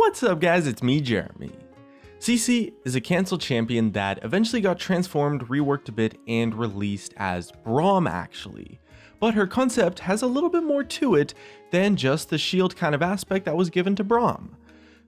What's up guys, it's me Jeremy. CeeCee is a cancelled champion that eventually got transformed, reworked a bit, and released as Braum actually. But her concept has a little bit more to it than just the shield kind of aspect that was given to Braum.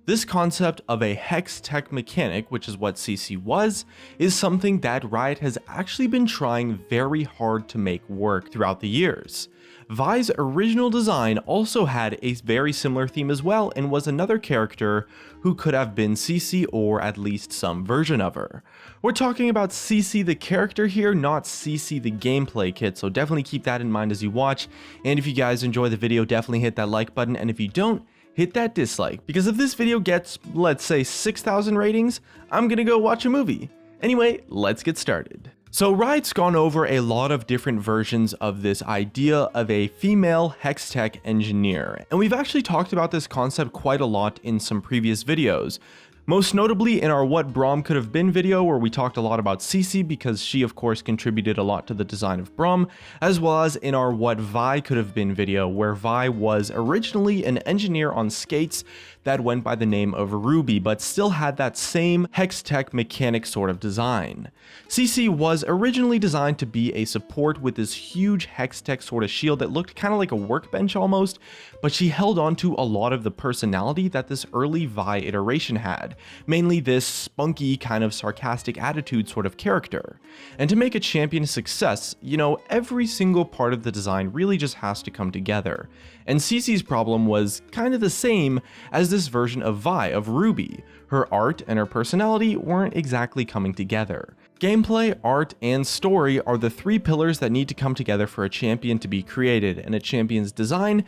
This concept of a hex tech mechanic, which is what CeeCee was, is something that Riot has actually been trying very hard to make work throughout the years. Vi's original design also had a very similar theme as well and was another character who could have been CeeCee or at least some version of her. We're talking about CeeCee the character here, not CeeCee the gameplay kit, so definitely keep that in mind as you watch. And if you guys enjoy the video, definitely hit that like button, and if you don't, hit that dislike, because if this video gets, let's say, 6,000 ratings, I'm gonna go watch a movie. Anyway, let's get started. So Riot's gone over a lot of different versions of this idea of a female hex tech engineer, and we've actually talked about this concept quite a lot in some previous videos. Most notably in our What Braum Could Have Been video, where we talked a lot about CeeCee because she of course contributed a lot to the design of Braum, as well as in our What Vi Could Have Been video, where Vi was originally an engineer on skates that went by the name of Ruby, but still had that same hex tech mechanic sort of design. CeeCee was originally designed to be a support with this huge hex tech sort of shield that looked kind of like a workbench almost, but she held on to a lot of the personality that this early Vi iteration had, mainly this spunky kind of sarcastic attitude sort of character. And to make a champion a success, you know, every single part of the design really just has to come together. And CeeCee's problem was kind of the same as this version of Vi, of Ruby. Her art and her personality weren't exactly coming together. Gameplay, art, and story are the three pillars that need to come together for a champion to be created, and a champion's design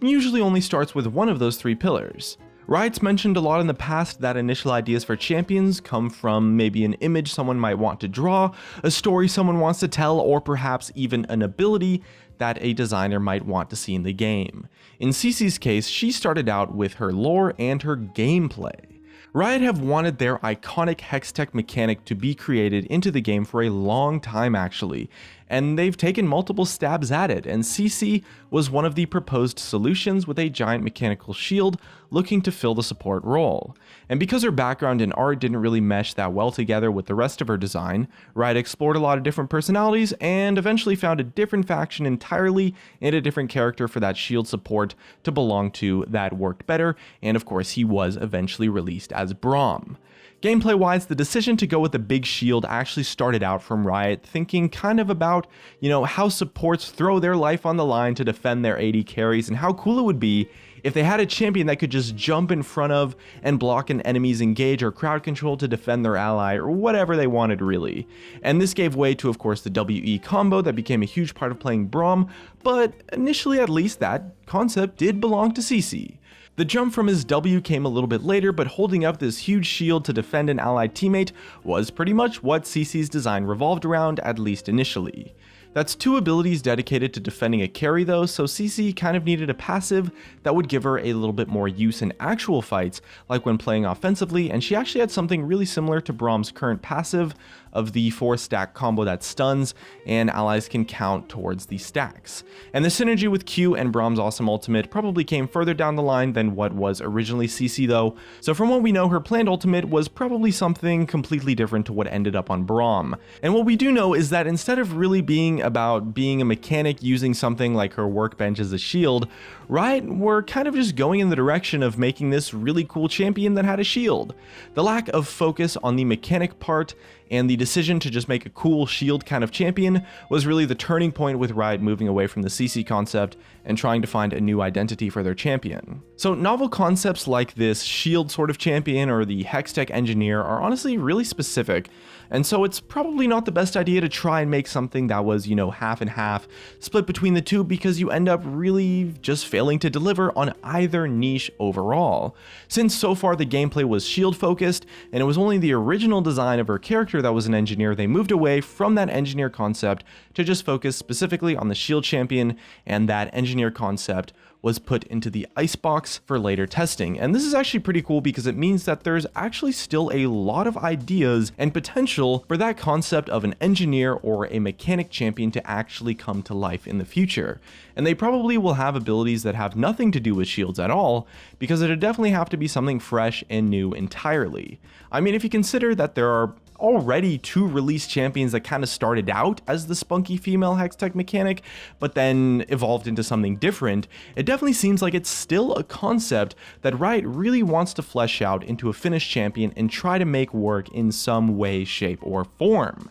usually only starts with one of those three pillars. Riot's mentioned a lot in the past that initial ideas for champions come from maybe an image someone might want to draw, a story someone wants to tell, or perhaps even an ability that a designer might want to see in the game. In CeeCee's case, she started out with her lore and her gameplay. Riot have wanted their iconic hex tech mechanic to be created into the game for a long time actually, and they've taken multiple stabs at it, and CeeCee was one of the proposed solutions with a giant mechanical shield looking to fill the support role. And because her background in art didn't really mesh that well together with the rest of her design, Riot explored a lot of different personalities and eventually found a different faction entirely and a different character for that shield support to belong to that worked better, and of course he was eventually released as Braum. Gameplay wise, the decision to go with a big shield actually started out from Riot thinking kind of about, you know, how supports throw their life on the line to defend their AD carries, and how cool it would be if they had a champion that could just jump in front of and block an enemy's engage or crowd control to defend their ally, or whatever they wanted really. And this gave way to of course the WE combo that became a huge part of playing Braum, but initially at least that concept did belong to CeeCee. The jump from his W came a little bit later, but holding up this huge shield to defend an allied teammate was pretty much what CeeCee's design revolved around, at least initially. That's two abilities dedicated to defending a carry though, so CeeCee kind of needed a passive that would give her a little bit more use in actual fights, like when playing offensively, and she actually had something really similar to Braum's current passive of the 4-stack combo that stuns, and allies can count towards the stacks. And the synergy with Q and Braum's awesome ultimate probably came further down the line than what was originally CeeCee though, so from what we know, her planned ultimate was probably something completely different to what ended up on Braum. And what we do know is that instead of really being about being a mechanic using something like her workbench as a shield, Riot were kind of just going in the direction of making this really cool champion that had a shield. The lack of focus on the mechanic part and the decision to just make a cool shield kind of champion was really the turning point, with Riot moving away from the CeeCee concept and trying to find a new identity for their champion. So novel concepts like this shield sort of champion or the hex tech engineer are honestly really specific, and so it's probably not the best idea to try and make something that was, you know, half and half, split between the two, because you end up really just failing to deliver on either niche overall. Since so far the gameplay was shield focused, and it was only the original design of her character that was an engineer, they moved away from that engineer concept to just focus specifically on the shield champion, and that engineer concept was put into the icebox for later testing. And this is actually pretty cool because it means that there's actually still a lot of ideas and potential for that concept of an engineer or a mechanic champion to actually come to life in the future. And they probably will have abilities that have nothing to do with shields at all, because it'd definitely have to be something fresh and new entirely. I mean, if you consider that there are already 2 released champions that kind of started out as the spunky female Hextech mechanic, but then evolved into something different, it definitely seems like it's still a concept that Riot really wants to flesh out into a finished champion and try to make work in some way, shape, or form.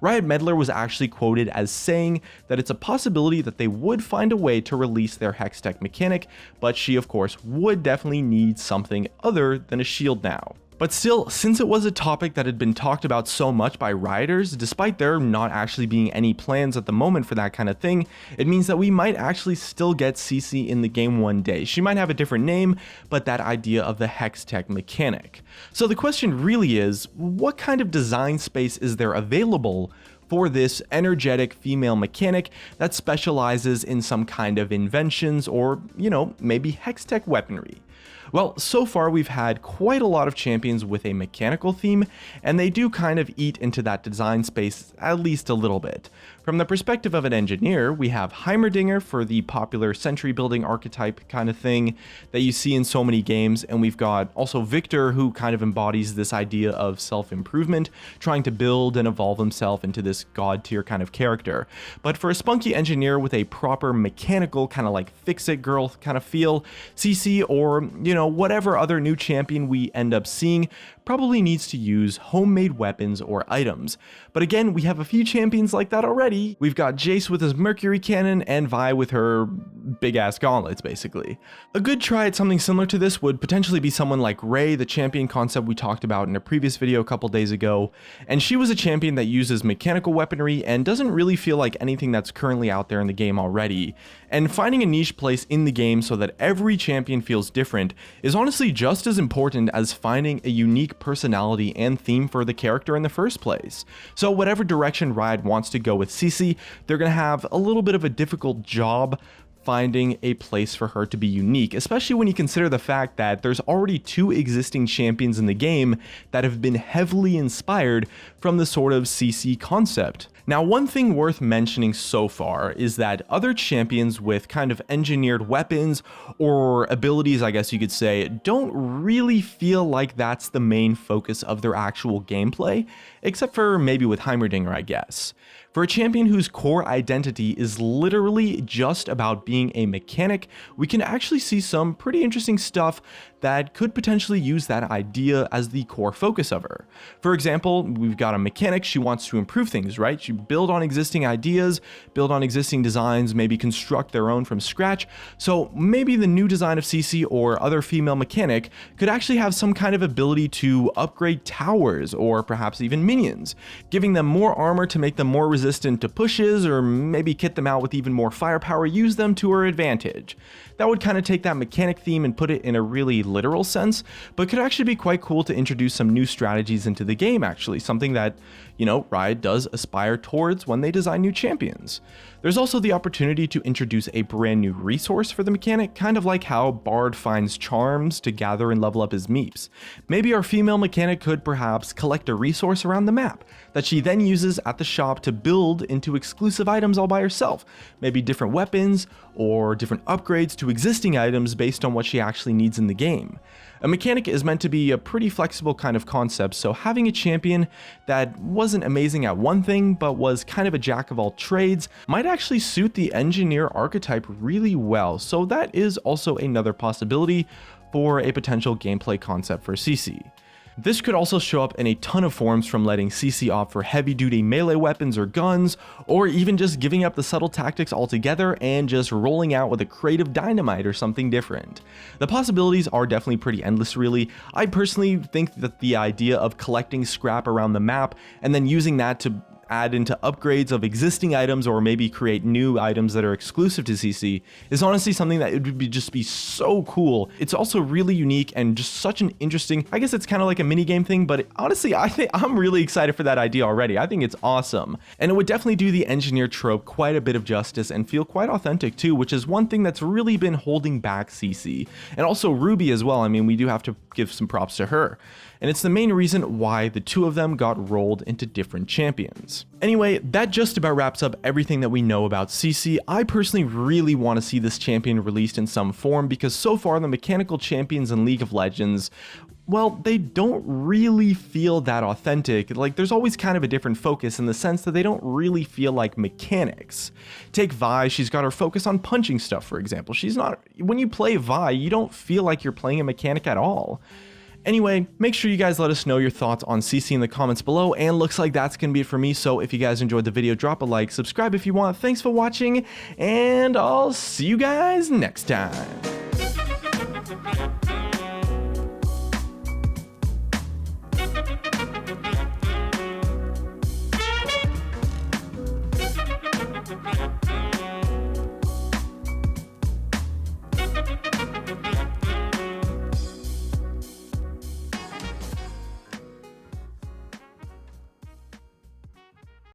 Riot Meddler was actually quoted as saying that it's a possibility that they would find a way to release their Hextech mechanic, but she of course would definitely need something other than a shield now. But still, since it was a topic that had been talked about so much by Rioters, despite there not actually being any plans at the moment for that kind of thing, it means that we might actually still get CeeCee in the game one day. She might have a different name, but that idea of the Hextech mechanic. So the question really is, what kind of design space is there available for this energetic female mechanic that specializes in some kind of inventions or, maybe Hextech weaponry? Well, so far we've had quite a lot of champions with a mechanical theme, and they do kind of eat into that design space at least a little bit. From the perspective of an engineer, we have Heimerdinger for the popular sentry building archetype kind of thing that you see in so many games, and we've got also Victor, who kind of embodies this idea of self-improvement, trying to build and evolve himself into this god tier kind of character. But for a spunky engineer with a proper mechanical kind of like fix-it girl kind of feel, CeeCee or, whatever other new champion we end up seeing probably needs to use homemade weapons or items. But again, we have a few champions like that already. We've got Jace with his Mercury Cannon and Vi with her big ass gauntlets, basically. A good try at something similar to this would potentially be someone like Ray, the champion concept we talked about in a previous video a couple days ago. And she was a champion that uses mechanical weaponry and doesn't really feel like anything that's currently out there in the game already. And finding a niche place in the game so that every champion feels different is honestly just as important as finding a unique personality and theme for the character in the first place. So whatever direction Riot wants to go with CeeCee, they're going to have a little bit of a difficult job finding a place for her to be unique, especially when you consider the fact that there's already 2 existing champions in the game that have been heavily inspired from the sort of CeeCee concept. Now, one thing worth mentioning so far is that other champions with kind of engineered weapons or abilities, I guess you could say, don't really feel like that's the main focus of their actual gameplay, except for maybe with Heimerdinger, I guess. For a champion whose core identity is literally just about being a mechanic, we can actually see some pretty interesting stuff that could potentially use that idea as the core focus of her. For example, we've got a mechanic, she wants to improve things, right? She build on existing ideas, build on existing designs, maybe construct their own from scratch. So maybe the new design of CeeCee or other female mechanic could actually have some kind of ability to upgrade towers or perhaps even minions, giving them more armor to make them more resistant to pushes, or maybe kit them out with even more firepower, use them to her advantage. That would kind of take that mechanic theme and put it in a really literal sense, but could actually be quite cool to introduce some new strategies into the game, actually, something that, Riot does aspire towards when they design new champions. There's also the opportunity to introduce a brand new resource for the mechanic, kind of like how Bard finds charms to gather and level up his meeps. Maybe our female mechanic could perhaps collect a resource around the map that she then uses at the shop to build into exclusive items all by herself. Maybe different weapons or different upgrades to existing items based on what she actually needs in the game. A mechanic is meant to be a pretty flexible kind of concept, so having a champion that wasn't amazing at one thing but was kind of a jack of all trades might actually suit the engineer archetype really well, so that is also another possibility for a potential gameplay concept for CeeCee. This could also show up in a ton of forms, from letting CeeCee opt for heavy-duty melee weapons or guns, or even just giving up the subtle tactics altogether and just rolling out with a crate of dynamite or something different. The possibilities are definitely pretty endless, really. I personally think that the idea of collecting scrap around the map and then using that to add into upgrades of existing items or maybe create new items that are exclusive to CeeCee is honestly something that it would just be so cool. It's also really unique and just such an interesting, I guess it's kind of like a mini game thing, but honestly, I think I'm really excited for that idea already. I think it's awesome. And it would definitely do the engineer trope quite a bit of justice and feel quite authentic too, which is one thing that's really been holding back CeeCee. And also Ruby as well. I mean, we do have to give some props to her. And it's the main reason why the two of them got rolled into different champions. Anyway, that just about wraps up everything that we know about CeeCee. I personally really want to see this champion released in some form because so far the mechanical champions in League of Legends, well, they don't really feel that authentic. Like, there's always kind of a different focus in the sense that they don't really feel like mechanics. Take Vi, she's got her focus on punching stuff, for example. When you play Vi, you don't feel like you're playing a mechanic at all. Anyway, make sure you guys let us know your thoughts on CeeCee in the comments below, and looks like that's gonna be it for me. So if you guys enjoyed the video, drop a like, subscribe if you want. Thanks for watching, and I'll see you guys next time.